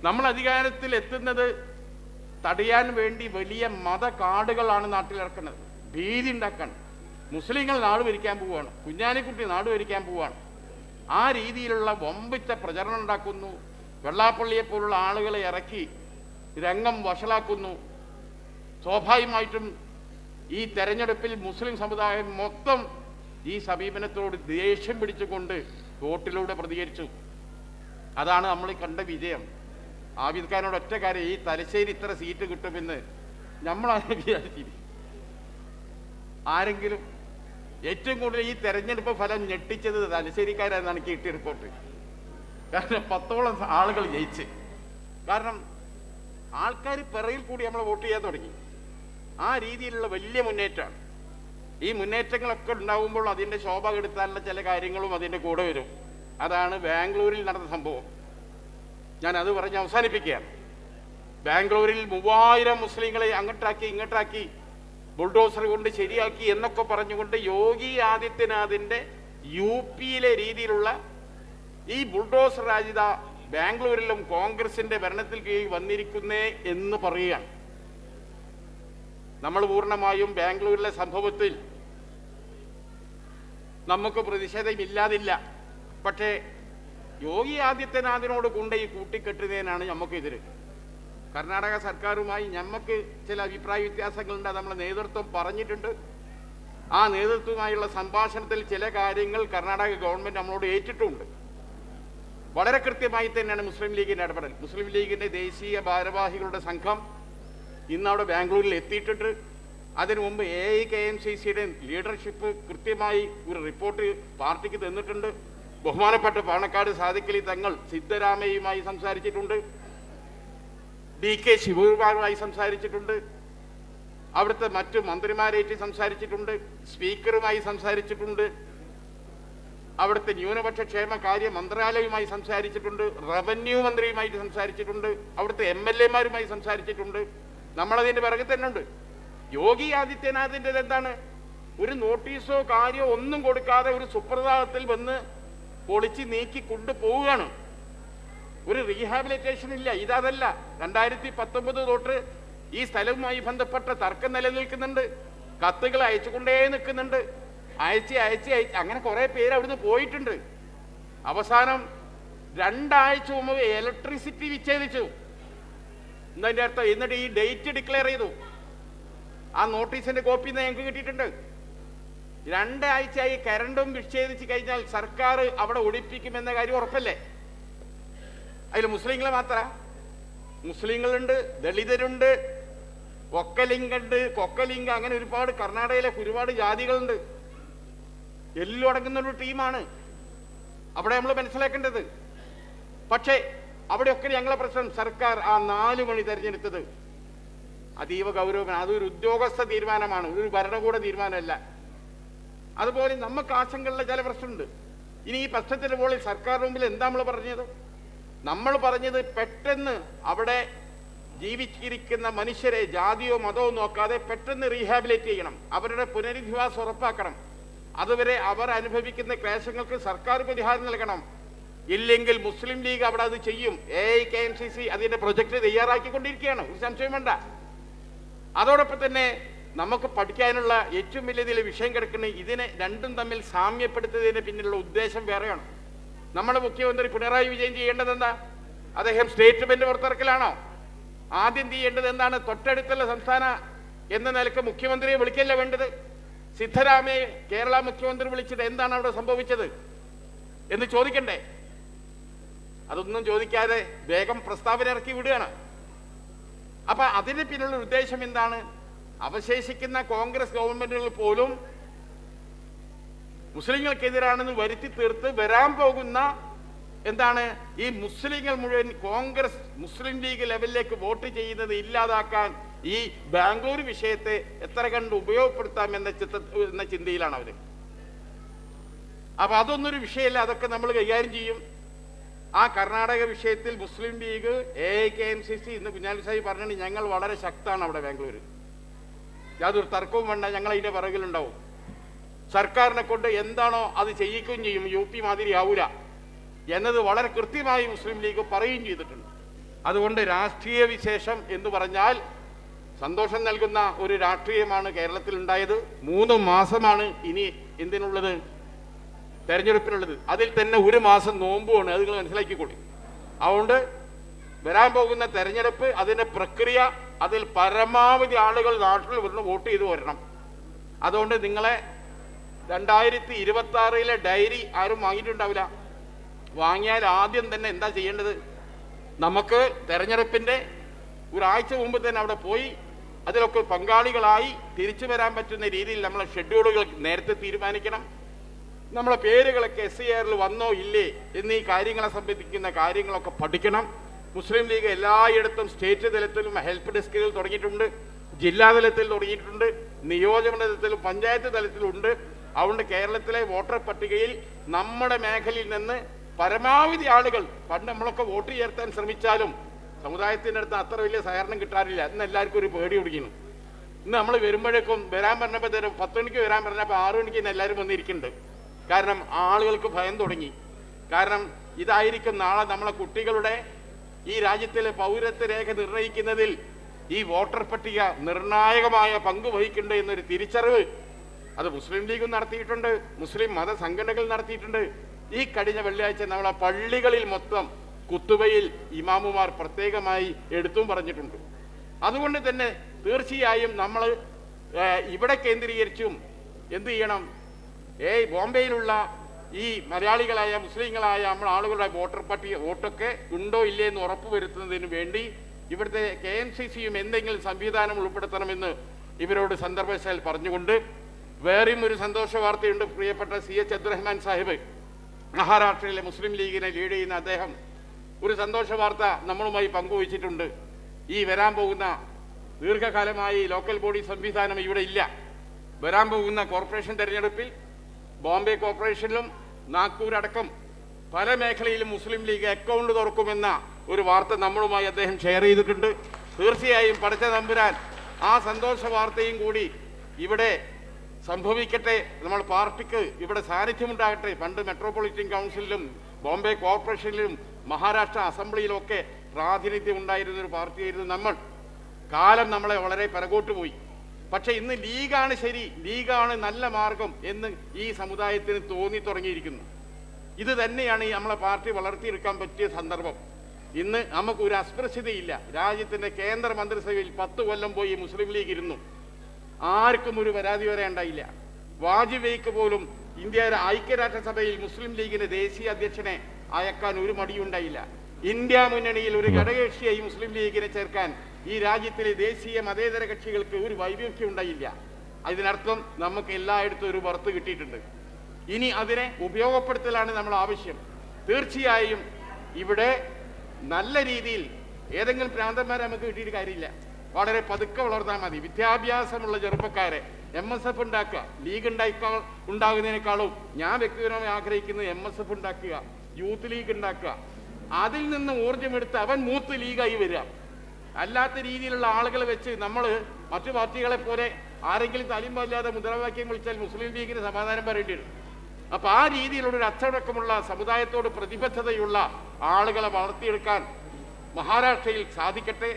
നമ്മൾ അധികാരത്തിൽ എത്തുന്നത് തടയാൻ വേണ്ടി വലിയ മത കാർഡുകളാണ് നാട്ടിലിറക്കുന്നത്, ഭീതി ഉണ്ടാക്കാൻ. മുസ്ലിങ്ങൾ നാട് ഭരിക്കാൻ പോവുകയാണ്, കുഞ്ഞാലിക്കുട്ടി നാട് ഭരിക്കാൻ പോവുകയാണ്. ആ രീതിയിലുള്ള വമ്പിച്ച പ്രചരണം ഉണ്ടാക്കുന്നു. വെള്ളാപ്പള്ളിയെപ്പോലുള്ള ആളുകളെ ഇറക്കി രംഗം വഷളാക്കുന്നു. സ്വാഭാവികമായിട്ടും ഈ തെരഞ്ഞെടുപ്പിൽ മുസ്ലിം സമുദായം മൊത്തം ഈ സമീപനത്തോട് ദേഷ്യം പിടിച്ചുകൊണ്ട് വോട്ടിലൂടെ പ്രതികരിച്ചു. അതാണ് നമ്മൾ കണ്ട വിജയം. ആബിദ് ഖാനോട് ഒറ്റ കാര്യം, ഈ തലശ്ശേരി ഇത്ര സീറ്റ് കിട്ടുമെന്ന് നമ്മളാണ് വിചാരിച്ചില്ല. ആരെങ്കിലും ഏറ്റവും കൂടുതൽ ഈ തെരഞ്ഞെടുപ്പ് ഫലം ഞെട്ടിച്ചത് തലശ്ശേരിക്കാരെന്നാണ് കിട്ടിയ റിപ്പോർട്ട്. കാരണം 10ഓളം ആളുകൾ ജയിച്ച്. കാരണം ആൾക്കാർ പിറയിൽ കൂടി നമ്മൾ വോട്ട് ചെയ്യാൻ തുടങ്ങി. ആ രീതിയിലുള്ള വലിയ മുന്നേറ്റമാണ്. ഈ മുന്നേറ്റങ്ങളൊക്കെ ഉണ്ടാകുമ്പോൾ അതിൻ്റെ ശോഭ കെടുത്താനുള്ള ചില കാര്യങ്ങളും അതിൻ്റെ കൂടെ വരും. അതാണ് ബാംഗ്ലൂരിൽ നടന്ന സംഭവം. ഞാനത് പറഞ്ഞ് അവസാനിപ്പിക്കുകയാണ്. ബാംഗ്ലൂരിൽ 3000 മുസ്ലിങ്ങളെ അങ്ങോട്ടാക്കി ഇങ്ങോട്ടാക്കി ബുൾഡോസർ കൊണ്ട് ശരിയാക്കി എന്നൊക്കെ പറഞ്ഞുകൊണ്ട് യോഗി ആദിത്യനാഥിൻ്റെ UP-യിലെ രീതിയിലുള്ള ഈ ബുൾഡോസർ രാജിത ബാംഗ്ലൂരിലും കോൺഗ്രസിൻ്റെ ഭരണത്തിൽ കീഴിൽ വന്നിരിക്കുന്നേ എന്ന് പറയുകയാണ്. നമ്മൾ പൂർണ്ണമായും ബാംഗ്ലൂരിലെ സംഭവത്തിൽ നമുക്ക് പ്രതിഷേധമില്ലാതില്ല. പക്ഷേ യോഗി ആദിത്യനാഥിനോട് കൊണ്ടുപോയി കൂട്ടിക്കെട്ടുന്നതിനാണ് നമുക്കെതിര്. കർണാടക സർക്കാരുമായി നമുക്ക് ചില അഭിപ്രായ വ്യത്യാസങ്ങളുണ്ട്. നമ്മളെ നേതൃത്വം പറഞ്ഞിട്ടുണ്ട്. ആ നേതൃത്വവുമായുള്ള സംഭാഷണത്തിൽ ചില കാര്യങ്ങൾ കർണാടക ഗവൺമെൻറ് നമ്മളോട് ഏറ്റിട്ടുണ്ട്. വളരെ കൃത്യമായി തന്നെയാണ് മുസ്ലിം ലീഗിൻ്റെ ഇടപെടൽ. മുസ്ലിം ലീഗിൻ്റെ ദേശീയ ഭാരവാഹികളുടെ സംഘം ഇന്നവിടെ ബാംഗ്ലൂരിൽ എത്തിയിട്ടുണ്ട്. അതിനു മുമ്പ് AIKMCCയുടെ ലീഡർഷിപ്പ് കൃത്യമായി ഒരു റിപ്പോർട്ട് പാർട്ടിക്ക് തന്നിട്ടുണ്ട്. ബഹുമാനപ്പെട്ട പാണക്കാട് സാദിഖലി തങ്ങൾ സിദ്ധരാമയ്യയുമായി സംസാരിച്ചിട്ടുണ്ട്, DK ശിവകുമാറുമായി സംസാരിച്ചിട്ടുണ്ട്, അവിടുത്തെ മറ്റു മന്ത്രിമാരേറ്റ് സംസാരിച്ചിട്ടുണ്ട്, സ്പീക്കറുമായി സംസാരിച്ചിട്ടുണ്ട്, അവിടുത്തെ ന്യൂനപക്ഷ ക്ഷേമ കാര്യ മന്ത്രാലയവുമായി സംസാരിച്ചിട്ടുണ്ട്, റവന്യൂ മന്ത്രിയുമായിട്ട് സംസാരിച്ചിട്ടുണ്ട്, അവിടുത്തെ MLA-മാരുമായി സംസാരിച്ചിട്ടുണ്ട്. നമ്മളതിൻ്റെ പിറകെ തന്നെ ഉണ്ട്. യോഗി ആദിത്യനാഥിൻ്റെ എന്താണ്, ഒരു നോട്ടീസോ കാര്യമോ ഒന്നും കൊടുക്കാതെ ഒരു സുപ്രഭാതത്തിൽ വന്ന് പൊളിച്ച് നീക്കി കൊണ്ടുപോവുകയാണ്. ഒരു റീഹാബിലിറ്റേഷൻ ഇല്ല. ഇതല്ല. 2019 തൊട്ട് ഈ സ്ഥലവുമായി ബന്ധപ്പെട്ട തർക്കം നിലനിൽക്കുന്നുണ്ട്. കത്തുകൾ അയച്ചുകൊണ്ടേ നിൽക്കുന്നുണ്ട്. അയച്ച് അങ്ങനെ കുറേ പേര് അവിടുന്ന് പോയിട്ടുണ്ട്. അവസാനം 2 ആഴ്ച മുമ്പ് ഇലക്ട്രിസിറ്റി വിച്ഛേദിച്ചു. എന്നതിൻ്റെ അർത്ഥം എന്നിട്ട് ഈ ഡേറ്റ് ഡിക്ലെയർ ചെയ്തു. ആ നോട്ടീസിന്റെ കോപ്പി ഞങ്ങൾക്ക് കിട്ടിയിട്ടുണ്ട്. 2 ആഴ്ചയായി കരണ്ടും വിച്ഛേദിച്ച് കഴിഞ്ഞാൽ സർക്കാർ അവിടെ ഒഴിപ്പിക്കുമെന്ന കാര്യം ഉറപ്പല്ലേ? അതിൽ മുസ്ലിങ്ങൾ മാത്ര, മുസ്ലിങ്ങളുണ്ട്, ദളിതരുണ്ട്, ഒക്കലിംഗുണ്ട്, കൊക്കലിംഗ, അങ്ങനെ ഒരുപാട് കർണാടകയിലെ ഒരുപാട് ജാതികളുണ്ട്. എല്ലാം അടങ്ങുന്നൊരു ടീമാണ് അവിടെ നമ്മൾ മനസ്സിലാക്കേണ്ടത്. പക്ഷേ അവിടെയൊക്കെ ഞങ്ങളെ പ്രശ്നം സർക്കാർ ആ 4 മണി തെരഞ്ഞെടുത്തത് അതീവ ഗൗരവമാണ്. അതൊരു ഉദ്യോഗസ്ഥ തീരുമാനമാണ്, ഒരു ഭരണകൂട തീരുമാനമല്ല. അതുപോലെ നമുക്ക് ആശങ്കയുള്ള ചില പ്രശ്നമുണ്ട്. ഇനി ഈ പ്രശ്നത്തിന് മുകളിൽ സർക്കാർ മുമ്പിൽ എന്താ നമ്മൾ പറഞ്ഞത് പെട്ടെന്ന് അവിടെ ജീവിച്ചിരിക്കുന്ന മനുഷ്യരെ ജാതിയോ മതമോ നോക്കാതെ പെട്ടെന്ന് റീഹാബിലേറ്റ് ചെയ്യണം, അവരുടെ പുനരധിവാസം ഉറപ്പാക്കണം. അതുവരെ അവർ അനുഭവിക്കുന്ന ക്ലേശങ്ങൾക്ക് സർക്കാർ പരിഹാരം നൽകണം. ഇല്ലെങ്കിൽ മുസ്ലിം ലീഗ് അവിടെ അത് ചെയ്യും. AIKMCC അതിന്റെ പ്രൊജക്ട് തയ്യാറാക്കിക്കൊണ്ടിരിക്കുകയാണ്, ഒരു സംശയം വേണ്ട. അതോടൊപ്പം തന്നെ നമുക്ക് പഠിക്കാനുള്ള ഏറ്റവും വലിയ വിഷയം കിടക്കുന്നത് ഇതിനെ രണ്ടും തമ്മിൽ സാമ്യപ്പെടുത്തുന്നതിന് പിന്നിലുള്ള ഉദ്ദേശം വേറെയാണ്. നമ്മുടെ മുഖ്യമന്ത്രി പിണറായി വിജയൻ ചെയ്യേണ്ടത് എന്താ? അദ്ദേഹം സ്റ്റേറ്റ്മെന്റ് പുറത്തിറക്കലാണോ? ആദ്യം ചെയ്യേണ്ടത് എന്താണ്? തൊട്ടടുത്തുള്ള സംസ്ഥാന എന്ന നിലക്ക് മുഖ്യമന്ത്രിയെ വിളിക്കല്ല വേണ്ടത്. സിദ്ധരാമയെ കേരള മുഖ്യമന്ത്രി വിളിച്ചിട്ട് എന്താണ് അവിടെ സംഭവിച്ചത് എന്ന് ചോദിക്കണ്ടേ? അതൊന്നും ചോദിക്കാതെ വേഗം പ്രസ്താവന ഇറക്കി വിടുകയാണ്. അപ്പൊ അതിന് പിന്നിലുള്ള ഉദ്ദേശം എന്താണ്? അവശേഷിക്കുന്ന കോൺഗ്രസ് ഗവൺമെന്റുകൾ പോലും മുസ്ലിങ്ങൾക്കെതിരാണെന്ന് വരുത്തി തീർത്ത് വരാൻ പോകുന്ന എന്താണ് ഈ മുസ്ലിങ്ങൾ മുഴുവൻ കോൺഗ്രസ് മുസ്ലിം ലീഗ് ലെവലിലേക്ക് വോട്ട് ചെയ്യുന്നത് ഇല്ലാതാക്കാൻ ഈ ബാംഗ്ലൂർ വിഷയത്തെ എത്ര കണ്ട് ഉപയോഗപ്പെടുത്താം എന്ന ചിന്തയിലാണ് അവർ. അപ്പൊ അതൊന്നൊരു വിഷയമല്ല, അതൊക്കെ നമ്മൾ കൈകാര്യം ചെയ്യും. ആ കർണാടക വിഷയത്തിൽ മുസ്ലിം ലീഗ് AIKMCC ഇന്ന് കുഞ്ഞാലി സാഹിബ് പറഞ്ഞിട്ട് ഞങ്ങൾ വളരെ ശക്തമാണ് അവിടെ ബാംഗ്ലൂർ. യാതൊരു തർക്കവും വേണ്ട, ഞങ്ങൾ അതിൻ്റെ പിറകിലുണ്ടാവും. സർക്കാരിനെ കൊണ്ട് എന്താണോ അത് ചെയ്യിക്കുകയും ചെയ്യും. UP മാതിരി ആവൂല എന്നത് വളരെ കൃത്യമായി മുസ്ലിം ലീഗ് പറയുകയും ചെയ്തിട്ടുണ്ട്. അതുകൊണ്ട് രാഷ്ട്രീയ വിശേഷം എന്ന് പറഞ്ഞാൽ സന്തോഷം നൽകുന്ന ഒരു രാഷ്ട്രീയമാണ് കേരളത്തിൽ ഉണ്ടായത്. 3 മാസമാണ് ഇനി എന്തിനുള്ളത്, തെരഞ്ഞെടുപ്പിനുള്ളത്. അതിൽ തന്നെ 1 മാസം നോമ്പുമാണ്, അത് നിങ്ങൾ മനസ്സിലാക്കിക്കൊള്ളി. അതുകൊണ്ട് വരാൻ പോകുന്ന തെരഞ്ഞെടുപ്പ്, അതിൻ്റെ പ്രക്രിയ, അതിൽ പരമാവധി ആളുകൾ നാട്ടിൽ വന്ന് വോട്ട് ചെയ്ത് വരണം. അതുകൊണ്ട് നിങ്ങളെ 2026 ഡയറി ആരും വാങ്ങിയിട്ടുണ്ടാവില്ല. വാങ്ങിയാൽ ആദ്യം തന്നെ എന്താ ചെയ്യേണ്ടത്, നമുക്ക് തെരഞ്ഞെടുപ്പിൻ്റെ ഒരാഴ്ച മുമ്പ് തന്നെ അവിടെ പോയി അതിലൊക്കെ പങ്കാളികളായി തിരിച്ചു വരാൻ പറ്റുന്ന രീതിയിൽ നമ്മളെ ഷെഡ്യൂളുകൾ നേരത്തെ തീരുമാനിക്കണം. നമ്മളെ പേരുകളൊക്കെ SIR വന്നോ ഇല്ലേ എന്നീ കാര്യങ്ങളെ സംബന്ധിക്കുന്ന കാര്യങ്ങളൊക്കെ പഠിക്കണം. മുസ്ലിം ലീഗ് എല്ലായിടത്തും സ്റ്റേറ്റ് തലത്തിലും ഹെൽപ്പ് ഡെസ്കുകൾ തുടങ്ങിയിട്ടുണ്ട്, ജില്ലാ തലത്തിൽ തുടങ്ങിയിട്ടുണ്ട്, നിയോജക തലത്തിലും പഞ്ചായത്ത് തലത്തിലുണ്ട്. അതുകൊണ്ട് കേരളത്തിലെ വോട്ടർ പട്ടികയിൽ നമ്മുടെ മേഖലയിൽ നിന്ന് പരമാവധി ആളുകൾ, പണ്ട് നമ്മളൊക്കെ വോട്ട് ചേർത്താൻ ശ്രമിച്ചാലും സമുദായത്തിൻ്റെ അടുത്ത് അത്ര വലിയ സഹകരണം കിട്ടാറില്ല. ഇന്ന് എല്ലാവർക്കും ഒരു പേടി പിടിക്കുന്നു. ഇന്ന് നമ്മൾ വരുമ്പോഴേക്കും വരാൻ പറഞ്ഞപ്പോൾ തരും 10 മണിക്ക് വരാൻ പറഞ്ഞപ്പോൾ 6 മണിക്ക് തന്നെ എല്ലാവരും വന്നിരിക്കുന്നുണ്ട്. കാരണം ആളുകൾക്ക് ഭയം തുടങ്ങി. കാരണം ഇതായിരിക്കും നാളെ നമ്മളെ കുട്ടികളുടെ ഈ രാജ്യത്തിലെ പൗരത്വ രേഖ നിർണ്ണയിക്കുന്നതിൽ ഈ വോട്ടർ പട്ടിക നിർണായകമായ പങ്ക് വഹിക്കുന്നുണ്ട് എന്നൊരു തിരിച്ചറിവ് അത് മുസ്ലിം ലീഗും നടത്തിയിട്ടുണ്ട്, മുസ്ലിം മതസംഘടനകൾ നടത്തിയിട്ടുണ്ട്. ഈ കഴിഞ്ഞ വെള്ളിയാഴ്ച നമ്മളെ പള്ളികളിൽ മൊത്തം കുത്തുബയിൽ ഇമാമുമാർ പ്രത്യേകമായി എടുത്തും പറഞ്ഞിട്ടുണ്ട്. അതുകൊണ്ട് തന്നെ തീർച്ചയായും നമ്മൾ ഇവിടെ കേന്ദ്രീകരിച്ചും എന്ത് ചെയ്യണം, ബോംബെയിലുള്ള ഈ മലയാളികളായ മുസ്ലിങ്ങളായ നമ്മൾ ആളുകളുടെ വോട്ടർ പട്ടിക വോട്ടൊക്കെ ഉണ്ടോ ഇല്ലേ എന്ന് ഉറപ്പുവരുത്തുന്നതിന് വേണ്ടി ഇവിടുത്തെ KMCCയും എന്തെങ്കിലും സംവിധാനം ഉൾപ്പെടുത്തണമെന്ന് ഇവരോട് സന്ദർഭവശാൽ പറഞ്ഞുകൊണ്ട് വേറെയും ഒരു സന്തോഷ വാർത്തയുണ്ട്. പ്രിയപ്പെട്ട CH അബ്ദുറഹ്മാൻ സാഹിബ്, മഹാരാഷ്ട്രയിലെ മുസ്ലിം ലീഗിനെ ലീഡ് ചെയ്യുന്ന അദ്ദേഹം ഒരു സന്തോഷ വാർത്ത നമ്മളുമായി പങ്കുവച്ചിട്ടുണ്ട്. ഈ വരാൻ പോകുന്ന ദീർഘകാലമായി ലോക്കൽ ബോഡി സംവിധാനം ഇവിടെ ഇല്ല. വരാൻ പോകുന്ന കോർപ്പറേഷൻ തെരഞ്ഞെടുപ്പിൽ ബോംബെ കോർപ്പറേഷനിലും നാഗ്പൂർ അടക്കം പല മേഖലയിലും മുസ്ലിം ലീഗ് അക്കൗണ്ട് തുറക്കുമെന്ന ഒരു വാർത്ത നമ്മളുമായി അദ്ദേഹം ഷെയർ ചെയ്തിട്ടുണ്ട്. തീർച്ചയായും പടച്ച തമ്പുരാൻ ആ സന്തോഷ വാർത്തയും കൂടി ഇവിടെ സംഭവിക്കട്ടെ. നമ്മൾ പാർട്ടിക്ക് ഇവിടെ സാന്നിധ്യമുണ്ടാകട്ടെ. പണ്ട് മെട്രോപൊളിറ്റൻ കൗൺസിലിലും ബോംബെ കോർപ്പറേഷനിലും മഹാരാഷ്ട്ര അസംബ്ലിയിലൊക്കെ പ്രാതിനിധ്യം ഉണ്ടായിരുന്നൊരു പാർട്ടിയായിരുന്നു നമ്മൾ. കാലം നമ്മളെ വളരെ പിറകോട്ട് പോയി. പക്ഷെ ഇന്ന് ലീഗാണ് ശരി, ലീഗാണ് നല്ല മാർഗം എന്ന് ഈ സമുദായത്തിന് തോന്നി തുടങ്ങിയിരിക്കുന്നു. ഇത് തന്നെയാണ് ഈ നമ്മളെ പാർട്ടി വളർത്തിയെടുക്കാൻ പറ്റിയ സന്ദർഭം. ഇന്ന് നമുക്കൊരു അസ്പൃശ്യതയില്ല. രാജ്യത്തിൻ്റെ കേന്ദ്ര മന്ത്രിസഭയിൽ 10 കൊല്ലം പോയി മുസ്ലിം ലീഗ് ഇരുന്നു. ആർക്കും ഒരു പരാതി വരെ ഉണ്ടായില്ല. വാജ്പേയിക്ക് പോലും ഇന്ത്യയുടെ ഐക്യരാഷ്ട്രസഭയിൽ മുസ്ലിം ലീഗിന്റെ ദേശീയ അധ്യക്ഷനെ അയക്കാൻ ഒരു മടിയുണ്ടായില്ല. ഇന്ത്യ മുന്നണിയിൽ ഒരു ഘടകകക്ഷിയായി മുസ്ലിം ലീഗിനെ ചേർക്കാൻ ഈ രാജ്യത്തിലെ ദേശീയ മതേതര കക്ഷികൾക്ക് ഒരു വൈവിധ്യം ഉണ്ടായില്ല. അതിനർത്ഥം നമുക്ക് എല്ലായിടത്തും ഒരു പുറത്ത് കിട്ടിയിട്ടുണ്ട്. ഇനി അതിനെ ഉപയോഗപ്പെടുത്തലാണ് നമ്മൾ ആവശ്യം. തീർച്ചയായും ഇവിടെ നല്ല രീതിയിൽ ഏതെങ്കിലും പ്രാന്തന്മാരെ നമുക്ക് കിട്ടിയിട്ട് കാര്യമില്ല. വളരെ പതുക്കെ വളർന്നാൽ മതി. വിദ്യാഭ്യാസമുള്ള ചെറുപ്പക്കാരെ MSF ഉണ്ടാക്കുക. ലീഗ് ഉണ്ടാകുന്നതിനേക്കാളും ഞാൻ വ്യക്തിപരമായി ആഗ്രഹിക്കുന്നത് MSF ഉണ്ടാക്കുക, യൂത്ത് ലീഗ് ഉണ്ടാക്കുക. അതിൽ നിന്ന് ഊർജ്ജമെടുത്ത് അവൻ മൂത്ത് ലീഗായി വരിക. അല്ലാത്ത രീതിയിലുള്ള ആളുകളെ വെച്ച് നമ്മൾ മറ്റു പാർട്ടികളെ പോലെ ആരെങ്കിലും താലിമില്ലാതെ മുദ്രാവാക്യം വിളിച്ചാൽ മുസ്ലിം ലീഗിന് സമാധാനം പറയേണ്ടി വരും. അപ്പോൾ ആ രീതിയിലുള്ളൊരു അച്ചടക്കമുള്ള സമുദായത്തോട് പ്രതിബദ്ധതയുള്ള ആളുകളെ വളർത്തിയെടുക്കാൻ മഹാരാഷ്ട്രയിൽ സാധിക്കട്ടെ.